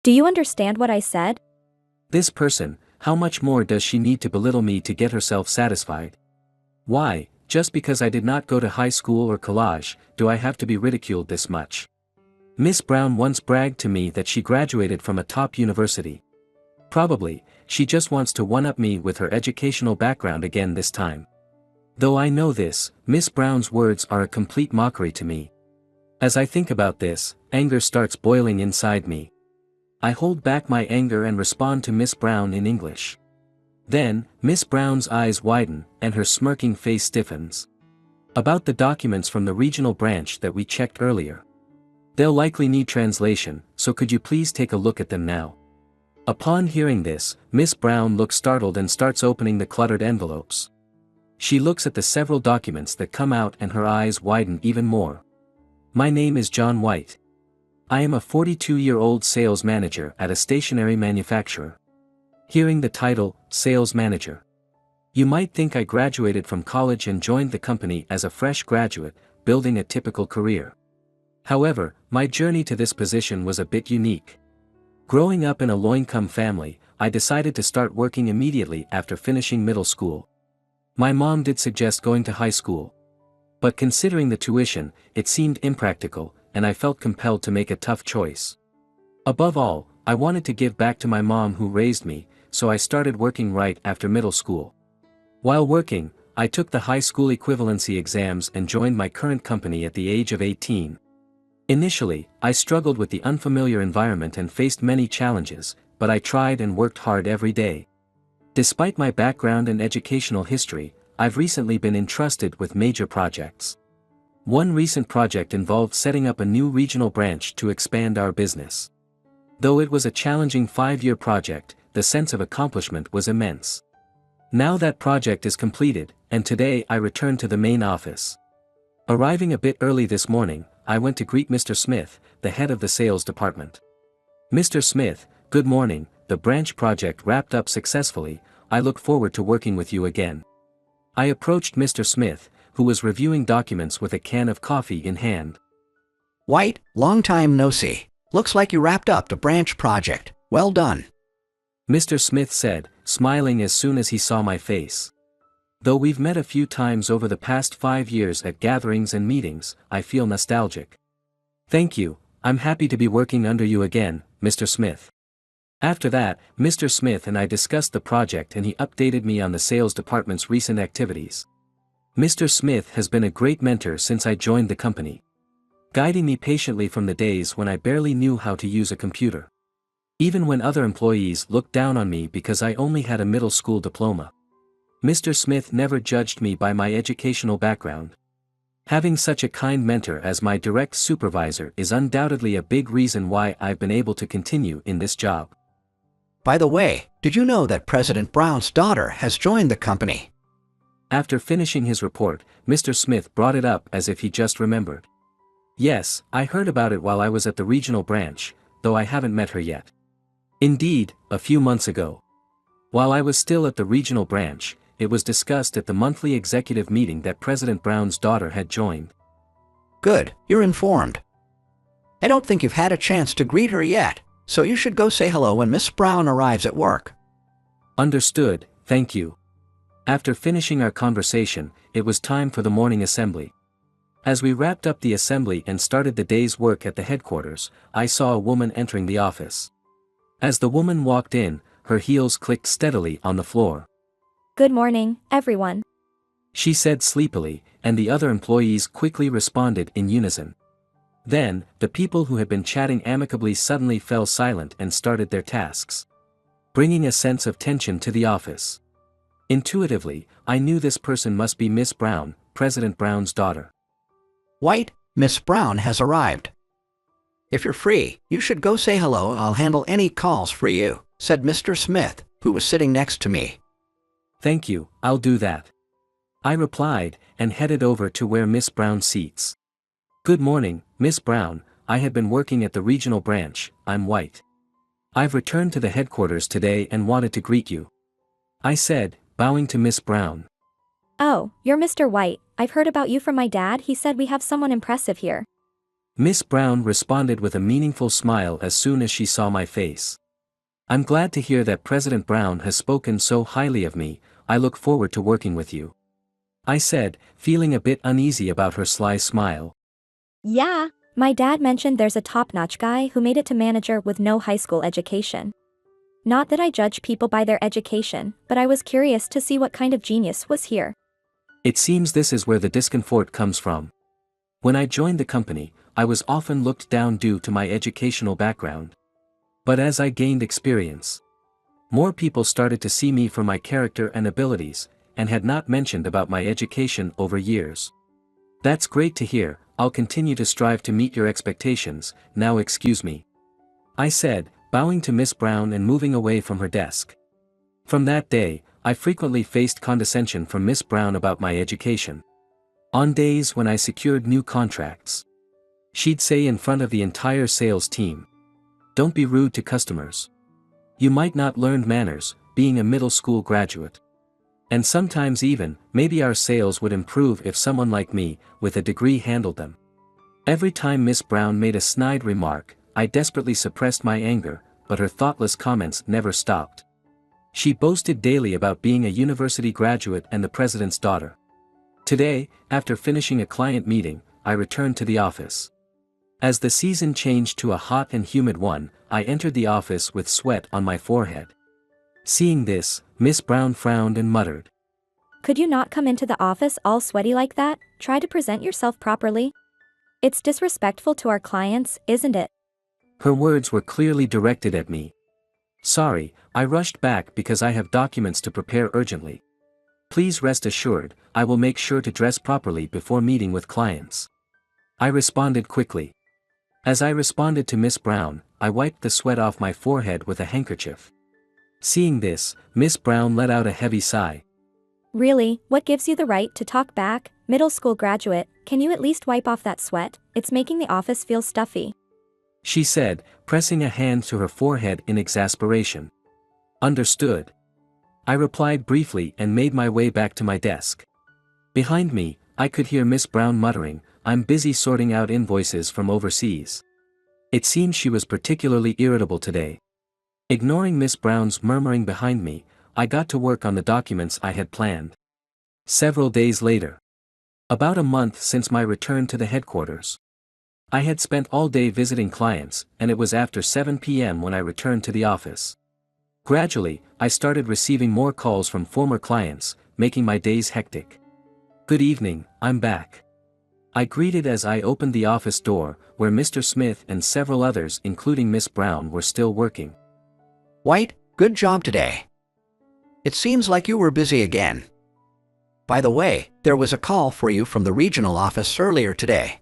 Do you understand what I said? This person, how much more does she need to belittle me to get herself satisfied? Why, just because I did not go to high school or college, do I have to be ridiculed this much? Miss Brown once bragged to me that she graduated from a top university. Probably, she just wants to one-up me with her educational background again this time. Though I know this, Miss Brown's words are a complete mockery to me. As I think about this, anger starts boiling inside me. I hold back my anger and respond to Miss Brown in English. Then, Miss Brown's eyes widen, and her smirking face stiffens. About the documents from the regional branch that we checked earlier. They'll likely need translation, so could you please take a look at them now? Upon hearing this, Miss Brown looks startled and starts opening the cluttered envelopes. She looks at the several documents that come out and her eyes widen even more. My name is John White. I am a 42-year-old sales manager at a stationery manufacturer. Hearing the title, Sales Manager. You might think I graduated from college and joined the company as a fresh graduate, building a typical career. However, my journey to this position was a bit unique. Growing up in a low-income family, I decided to start working immediately after finishing middle school. My mom did suggest going to high school. But considering the tuition, it seemed impractical, and I felt compelled to make a tough choice. Above all, I wanted to give back to my mom who raised me, so I started working right after middle school. While working, I took the high school equivalency exams and joined my current company at the age of 18. Initially, I struggled with the unfamiliar environment and faced many challenges, but I tried and worked hard every day. Despite my background and educational history, I've recently been entrusted with major projects. One recent project involved setting up a new regional branch to expand our business. Though it was a challenging 5-year project, the sense of accomplishment was immense. Now that project is completed, and today I return to the main office. Arriving a bit early this morning, I went to greet Mr. Smith, the head of the sales department. Mr. Smith, good morning, the branch project wrapped up successfully, I look forward to working with you again. I approached Mr. Smith, who was reviewing documents with a can of coffee in hand. White, long time no see. Looks like you wrapped up the branch project. Well done. Mr. Smith said, smiling as soon as he saw my face. Though we've met a few times over the past 5 years at gatherings and meetings, I feel nostalgic. Thank you, I'm happy to be working under you again, Mr. Smith. After that, Mr. Smith and I discussed the project and he updated me on the sales department's recent activities. Mr. Smith has been a great mentor since I joined the company, guiding me patiently from the days when I barely knew how to use a computer. Even when other employees looked down on me because I only had a middle school diploma. Mr. Smith never judged me by my educational background. Having such a kind mentor as my direct supervisor is undoubtedly a big reason why I've been able to continue in this job. By the way, did you know that President Brown's daughter has joined the company? After finishing his report, Mr. Smith brought it up as if he just remembered. Yes, I heard about it while I was at the regional branch, though I haven't met her yet. Indeed, a few months ago. While I was still at the regional branch, it was discussed at the monthly executive meeting that President Brown's daughter had joined. Good, you're informed. I don't think you've had a chance to greet her yet, so you should go say hello when Miss Brown arrives at work. Understood, thank you. After finishing our conversation, it was time for the morning assembly. As we wrapped up the assembly and started the day's work at the headquarters, I saw a woman entering the office. As the woman walked in, her heels clicked steadily on the floor. Good morning, everyone. She said sleepily, and the other employees quickly responded in unison. Then, the people who had been chatting amicably suddenly fell silent and started their tasks, bringing a sense of tension to the office. Intuitively, I knew this person must be Miss Brown, President Brown's daughter. White, Miss Brown has arrived. If you're free, you should go say hello. I'll handle any calls for you, said Mr. Smith, who was sitting next to me. Thank you, I'll do that. I replied, and headed over to where Miss Brown sits. Good morning, Miss Brown, I had been working at the regional branch, I'm White. I've returned to the headquarters today and wanted to greet you, I said, bowing to Miss Brown. Oh, you're Mr. White. I've heard about you from my dad. He said we have someone impressive here. Miss Brown responded with a meaningful smile as soon as she saw my face. I'm glad to hear that President Brown has spoken so highly of me. I look forward to working with you, I said, feeling a bit uneasy about her sly smile. Yeah, my dad mentioned there's a top-notch guy who made it to manager with no high school education. Not that I judge people by their education, but I was curious to see what kind of genius was here. It seems this is where the discomfort comes from. When I joined the company, I was often looked down due to my educational background. But as I gained experience, more people started to see me for my character and abilities, and had not mentioned about my education over years. That's great to hear. I'll continue to strive to meet your expectations. Now excuse me, I said, bowing to Miss Brown and moving away from her desk. From that day, I frequently faced condescension from Miss Brown about my education. On days when I secured new contracts, she'd say in front of the entire sales team, "Don't be rude to customers. You might not learn manners, being a middle school graduate." And sometimes even, maybe our sales would improve if someone like me, with a degree, handled them. Every time Miss Brown made a snide remark, I desperately suppressed my anger, but her thoughtless comments never stopped. She boasted daily about being a university graduate and the president's daughter. Today, after finishing a client meeting, I returned to the office. As the season changed to a hot and humid one, I entered the office with sweat on my forehead. Seeing this, Miss Brown frowned and muttered, Could you not come into the office all sweaty like that? Try to present yourself properly. It's disrespectful to our clients, isn't it? Her words were clearly directed at me. Sorry, I rushed back because I have documents to prepare urgently. Please rest assured, I will make sure to dress properly before meeting with clients, I responded quickly. As I responded to Miss Brown, I wiped the sweat off my forehead with a handkerchief. Seeing this, Miss Brown let out a heavy sigh. Really, what gives you the right to talk back, middle school graduate? Can you at least wipe off that sweat? It's making the office feel stuffy, she said, pressing a hand to her forehead in exasperation. Understood, I replied briefly and made my way back to my desk. Behind me, I could hear Miss Brown muttering, "I'm busy sorting out invoices from overseas." It seemed she was particularly irritable today. Ignoring Miss Brown's murmuring behind me, I got to work on the documents I had planned. Several days later, about a month since my return to the headquarters, I had spent all day visiting clients, and it was after 7 p.m. when I returned to the office. Gradually, I started receiving more calls from former clients, making my days hectic. "Good evening, I'm back," I greeted as I opened the office door, where Mr. Smith and several others including Miss Brown were still working. White, good job today. It seems like you were busy again. By the way, there was a call for you from the regional office earlier today.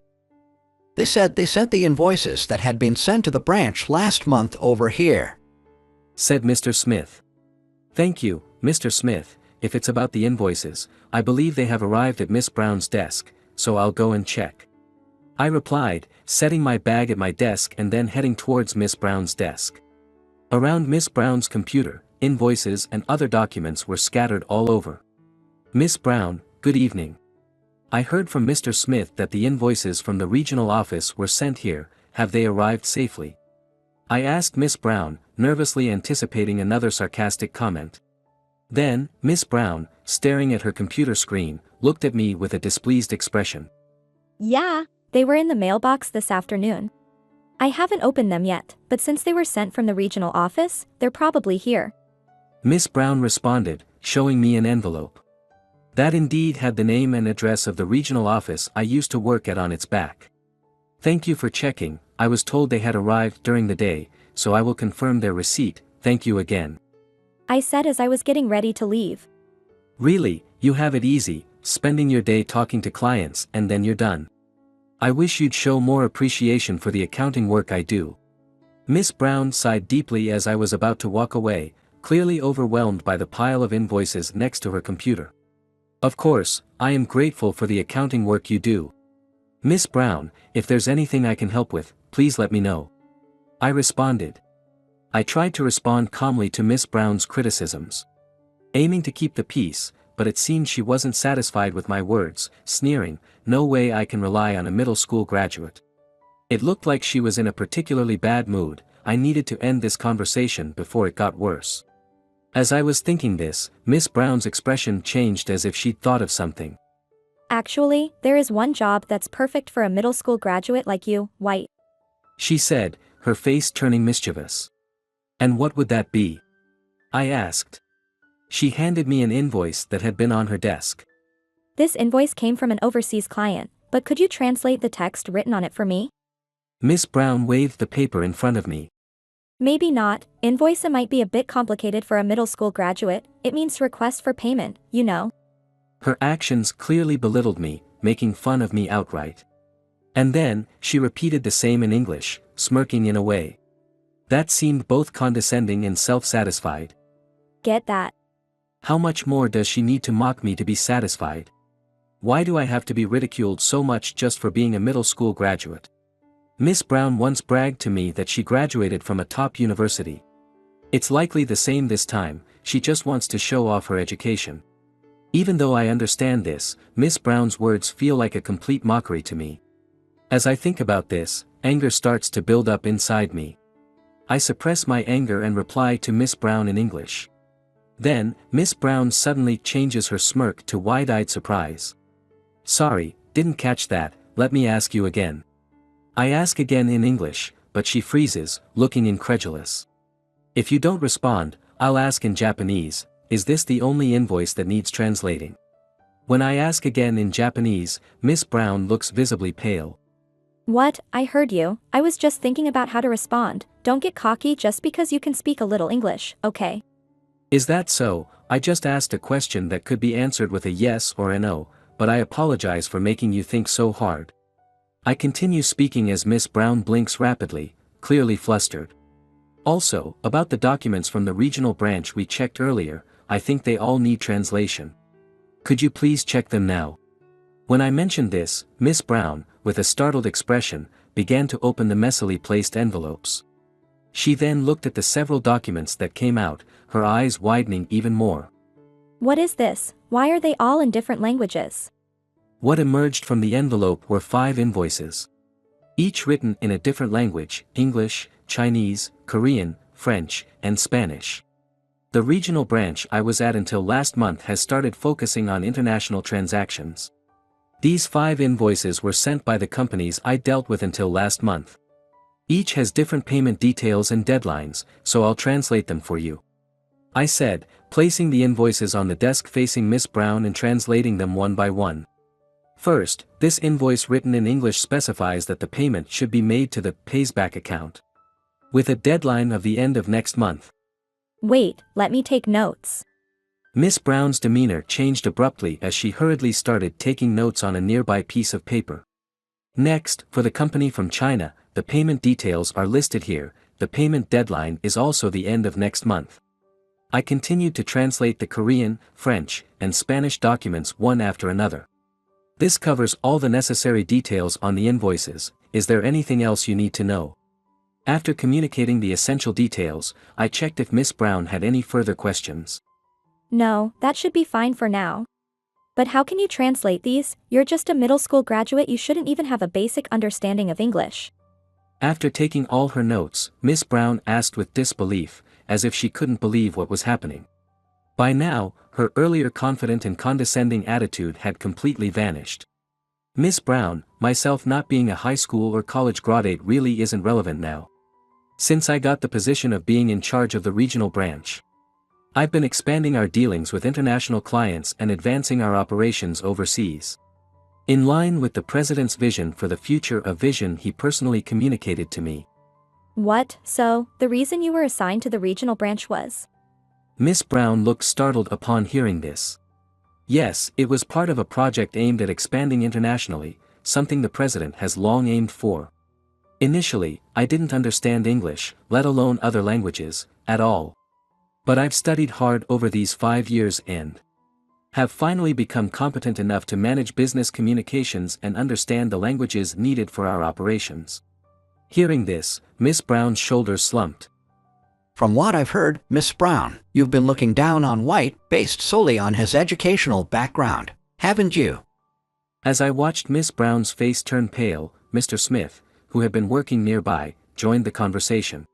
They said they sent the invoices that had been sent to the branch last month over here, said Mr. Smith. "Thank you, Mr. Smith. If it's about the invoices, I believe they have arrived at Miss Brown's desk, so I'll go and check," I replied, setting my bag at my desk and then heading towards Miss Brown's desk. Around Miss Brown's computer, invoices and other documents were scattered all over. "Miss Brown, good evening. I heard from Mr. Smith that the invoices from the regional office were sent here. Have they arrived safely?" I asked Miss Brown, nervously anticipating another sarcastic comment. Then, Miss Brown, staring at her computer screen, looked at me with a displeased expression. Yeah, they were in the mailbox this afternoon. I haven't opened them yet, but since they were sent from the regional office, they're probably here, Miss Brown responded, showing me an envelope. That indeed had the name and address of the regional office I used to work at on its back. "Thank you for checking. I was told they had arrived during the day, so I will confirm their receipt. Thank you again," I said as I was getting ready to leave. "Really, you have it easy, spending your day talking to clients and then you're done. I wish you'd show more appreciation for the accounting work I do." Miss Brown sighed deeply as I was about to walk away, clearly overwhelmed by the pile of invoices next to her computer. "Of course, I am grateful for the accounting work you do, Miss Brown. If there's anything I can help with, please let me know," I responded. I tried to respond calmly to Miss Brown's criticisms, aiming to keep the peace, but it seemed she wasn't satisfied with my words, sneering, "No way I can rely on a middle school graduate." It looked like she was in a particularly bad mood. I needed to end this conversation before it got worse. As I was thinking this, Miss Brown's expression changed as if she'd thought of something. Actually, there is one job that's perfect for a middle school graduate like you, White. She said, her face turning mischievous. And what would that be? I asked. She handed me an invoice that had been on her desk. This invoice came from an overseas client, but could you translate the text written on it for me? Miss Brown waved the paper in front of me. Maybe not. Invoice might be a bit complicated for a middle school graduate. It means request for payment, you know. Her actions clearly belittled me, making fun of me outright. And then, she repeated the same in English, smirking in a way that seemed both condescending and self-satisfied. Get that? How much more does she need to mock me to be satisfied? Why do I have to be ridiculed so much just for being a middle school graduate? Miss Brown once bragged to me that she graduated from a top university. It's likely the same this time. She just wants to show off her education. Even though I understand this, Miss Brown's words feel like a complete mockery to me. As I think about this, anger starts to build up inside me. I suppress my anger and reply to Miss Brown in English. Then, Miss Brown suddenly changes her smirk to wide-eyed surprise. Sorry, didn't catch that, let me ask you again. I ask again in English, but she freezes, looking incredulous. If you don't respond, I'll ask in Japanese, is this the only invoice that needs translating? When I ask again in Japanese, Miss Brown looks visibly pale. What? I heard you. I was just thinking about how to respond. Don't get cocky just because you can speak a little English, okay? Is that so? I just asked a question that could be answered with a yes or a no, but I apologize for making you think so hard. I continue speaking as Miss Brown blinks rapidly, clearly flustered. Also, about the documents from the regional branch we checked earlier, I think they all need translation. Could you please check them now? When I mentioned this, Miss Brown, with a startled expression, began to open the messily placed envelopes. She then looked at the several documents that came out, her eyes widening even more. What is this? Why are they all in different languages? What emerged from the envelope were 5 invoices. Each written in a different language: English, Chinese, Korean, French, and Spanish. The regional branch I was at until last month has started focusing on international transactions. These 5 invoices were sent by the companies I dealt with until last month. Each has different payment details and deadlines, so I'll translate them for you. I said, placing the invoices on the desk facing Miss Brown and translating them one by one. First, this invoice written in English specifies that the payment should be made to the Payback account, with a deadline of the end of next month. Wait, let me take notes. Miss Brown's demeanor changed abruptly as she hurriedly started taking notes on a nearby piece of paper. Next, for the company from China, the payment details are listed here. The payment deadline is also the end of next month. I continued to translate the Korean, French, and Spanish documents one after another. This covers all the necessary details on the invoices. Is there anything else you need to know? After communicating the essential details, I checked if Miss Brown had any further questions. No, that should be fine for now. But how can you translate these? You're just a middle school graduate, you shouldn't even have a basic understanding of English. After taking all her notes, Miss Brown asked with disbelief, as if she couldn't believe what was happening. By now, her earlier confident and condescending attitude had completely vanished. Miss Brown, myself not being a high school or college graduate really isn't relevant now. Since I got the position of being in charge of the regional branch, I've been expanding our dealings with international clients and advancing our operations overseas. In line with the president's vision for the future, a vision he personally communicated to me. What? So, the reason you were assigned to the regional branch was? Miss Brown looked startled upon hearing this. Yes, it was part of a project aimed at expanding internationally, something the president has long aimed for. Initially, I didn't understand English, let alone other languages, at all. But I've studied hard over these 5 years and have finally become competent enough to manage business communications and understand the languages needed for our operations. Hearing this, Miss Brown's shoulders slumped. From what I've heard, Miss Brown, you've been looking down on White based solely on his educational background, haven't you? As I watched Miss Brown's face turn pale, Mr. Smith, who had been working nearby, joined the conversation.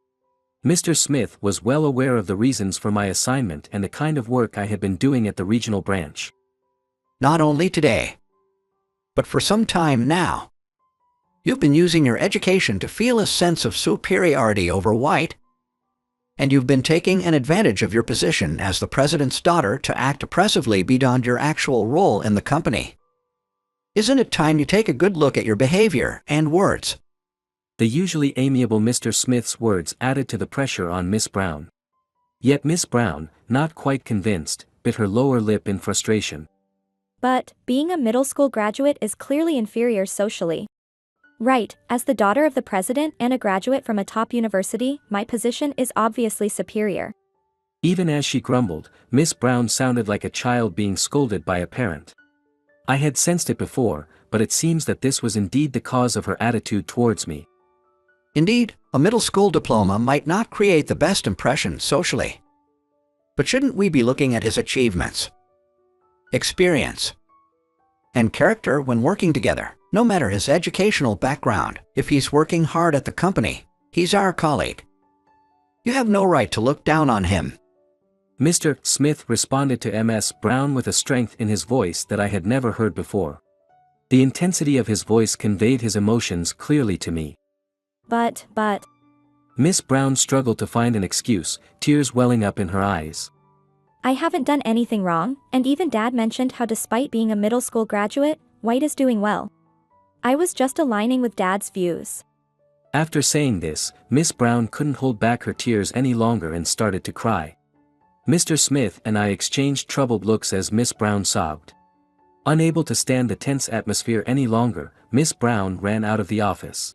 Mr. Smith was well aware of the reasons for my assignment and the kind of work I had been doing at the regional branch. Not only today, but for some time now. You've been using your education to feel a sense of superiority over White, and you've been taking an advantage of your position as the president's daughter to act oppressively beyond your actual role in the company. Isn't it time you take a good look at your behavior and words? The usually amiable Mr. Smith's words added to the pressure on Miss Brown. Yet Miss Brown, not quite convinced, bit her lower lip in frustration. But, being a middle school graduate is clearly inferior socially. Right, as the daughter of the president and a graduate from a top university, my position is obviously superior. Even as she grumbled, Miss Brown sounded like a child being scolded by a parent. I had sensed it before, but it seems that this was indeed the cause of her attitude towards me. Indeed, a middle school diploma might not create the best impression socially. But shouldn't we be looking at his achievements, experience, and character when working together? No matter his educational background, if he's working hard at the company, he's our colleague. You have no right to look down on him. Mr. Smith responded to Ms. Brown with a strength in his voice that I had never heard before. The intensity of his voice conveyed his emotions clearly to me. But. Miss Brown struggled to find an excuse, tears welling up in her eyes. I haven't done anything wrong, and even Dad mentioned how despite being a middle school graduate, White is doing well. I was just aligning with Dad's views. After saying this, Miss Brown couldn't hold back her tears any longer and started to cry. Mr. Smith and I exchanged troubled looks as Miss Brown sobbed. Unable to stand the tense atmosphere any longer, Miss Brown ran out of the office.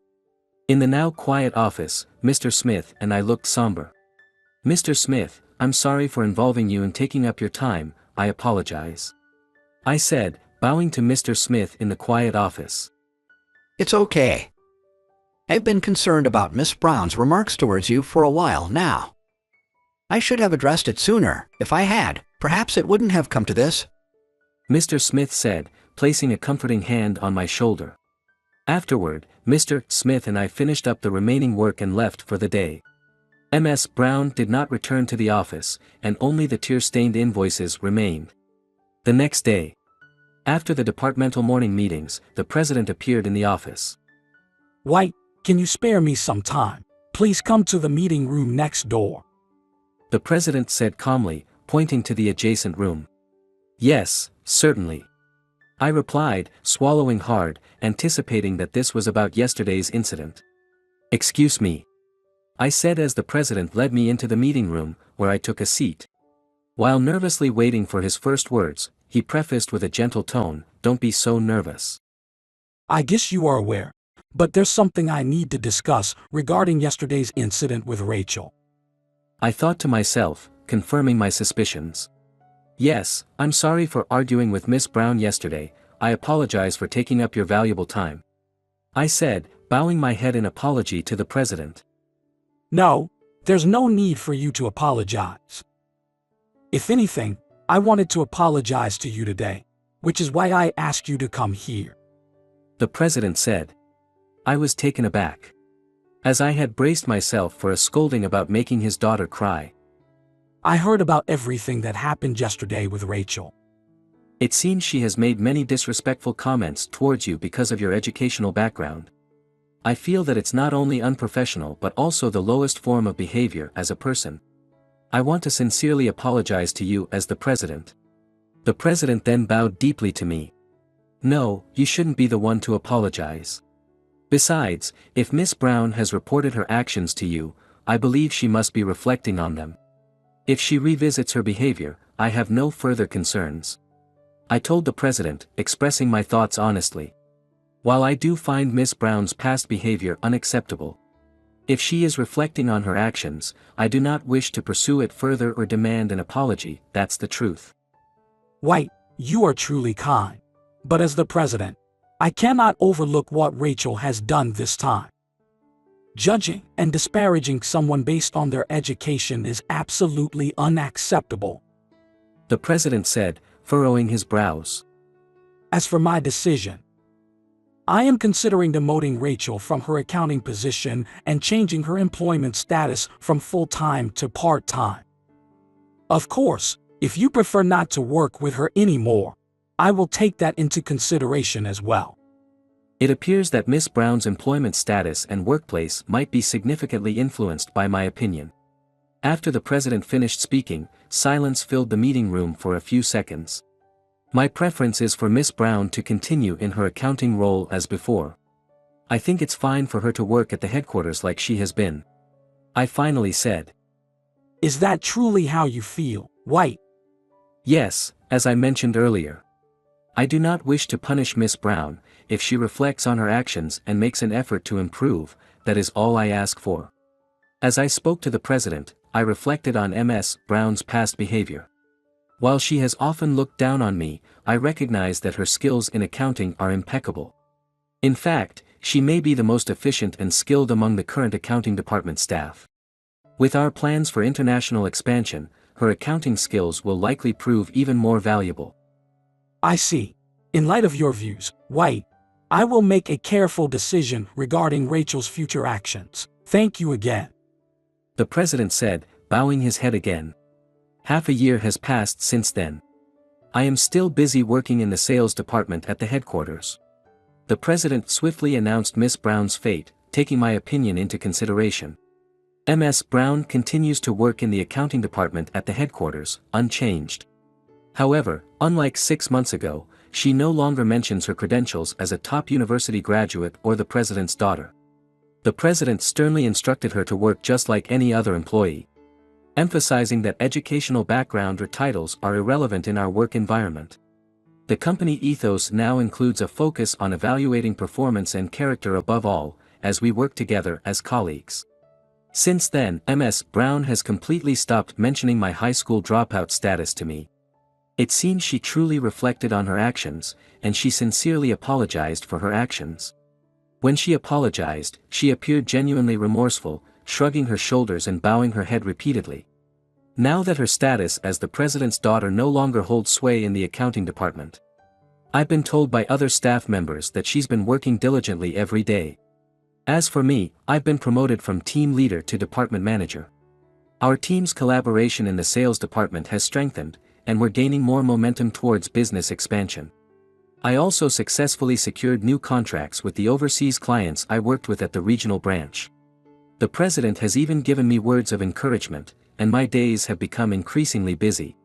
In the now quiet office, Mr. Smith and I looked somber. Mr. Smith, I'm sorry for involving you and taking up your time, I apologize. I said, bowing to Mr. Smith in the quiet office. It's okay. I've been concerned about Miss Brown's remarks towards you for a while now. I should have addressed it sooner. If I had, perhaps it wouldn't have come to this. Mr. Smith said, placing a comforting hand on my shoulder. Afterward, Mr. Smith and I finished up the remaining work and left for the day. Ms. Brown did not return to the office, and only the tear-stained invoices remained. The next day, after the departmental morning meetings, the president appeared in the office. White, can you spare me some time? Please come to the meeting room next door. The president said calmly, pointing to the adjacent room. Yes, certainly. I replied, swallowing hard, anticipating that this was about yesterday's incident. Excuse me. I said as the president led me into the meeting room, where I took a seat. While nervously waiting for his first words, he prefaced with a gentle tone, "Don't be so nervous. I guess you are aware, but there's something I need to discuss regarding yesterday's incident with Rachel." I thought to myself, confirming my suspicions. Yes, I'm sorry for arguing with Miss Brown yesterday. I apologize for taking up your valuable time. I said, bowing my head in apology to the president. No, there's no need for you to apologize. If anything, I wanted to apologize to you today, which is why I asked you to come here. The president said. I was taken aback. As I had braced myself for a scolding about making his daughter cry. I heard about everything that happened yesterday with Rachel. It seems she has made many disrespectful comments towards you because of your educational background. I feel that it's not only unprofessional but also the lowest form of behavior as a person. I want to sincerely apologize to you as the president. The president then bowed deeply to me. No, you shouldn't be the one to apologize. Besides, if Miss Brown has reported her actions to you, I believe she must be reflecting on them. If she revisits her behavior, I have no further concerns. I told the president, expressing my thoughts honestly. While I do find Miss Brown's past behavior unacceptable, if she is reflecting on her actions, I do not wish to pursue it further or demand an apology. That's the truth. White, you are truly kind. But as the president, I cannot overlook what Rachel has done this time. Judging and disparaging someone based on their education is absolutely unacceptable. The president said, furrowing his brows. As for my decision, I am considering demoting Rachel from her accounting position and changing her employment status from full-time to part-time. Of course, if you prefer not to work with her anymore, I will take that into consideration as well. It appears that Miss Brown's employment status and workplace might be significantly influenced by my opinion. After the president finished speaking, silence filled the meeting room for a few seconds. My preference is for Miss Brown to continue in her accounting role as before. I think it's fine for her to work at the headquarters like she has been. I finally said. Is that truly how you feel, White? Yes, as I mentioned earlier. I do not wish to punish Miss Brown. If she reflects on her actions and makes an effort to improve, that is all I ask for. As I spoke to the president, I reflected on Ms. Brown's past behavior. While she has often looked down on me, I recognize that her skills in accounting are impeccable. In fact, she may be the most efficient and skilled among the current accounting department staff. With our plans for international expansion, her accounting skills will likely prove even more valuable. I see. In light of your views, White, I will make a careful decision regarding Rachel's future actions. Thank you again. The president said, bowing his head again. Half a year has passed since then. I am still busy working in the sales department at the headquarters. The president swiftly announced Miss Brown's fate, taking my opinion into consideration. Ms. Brown continues to work in the accounting department at the headquarters, unchanged. However, unlike 6 months ago, she no longer mentions her credentials as a top university graduate or the president's daughter. The president sternly instructed her to work just like any other employee, emphasizing that educational background or titles are irrelevant in our work environment. The company ethos now includes a focus on evaluating performance and character above all, as we work together as colleagues. Since then, Ms. Brown has completely stopped mentioning my high school dropout status to me. It seems she truly reflected on her actions, and she sincerely apologized for her actions. When she apologized, she appeared genuinely remorseful, shrugging her shoulders and bowing her head repeatedly. Now that her status as the president's daughter no longer holds sway in the accounting department, I've been told by other staff members that she's been working diligently every day. As for me, I've been promoted from team leader to department manager. Our team's collaboration in the sales department has strengthened, and we're gaining more momentum towards business expansion. I also successfully secured new contracts with the overseas clients I worked with at the regional branch. The president has even given me words of encouragement, and my days have become increasingly busy.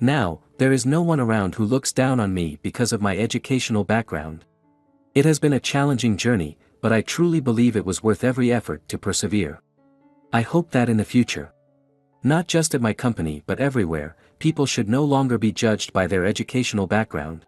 Now, there is no one around who looks down on me because of my educational background. It has been a challenging journey, but I truly believe it was worth every effort to persevere. I hope that in the future, not just at my company but everywhere, people should no longer be judged by their educational background.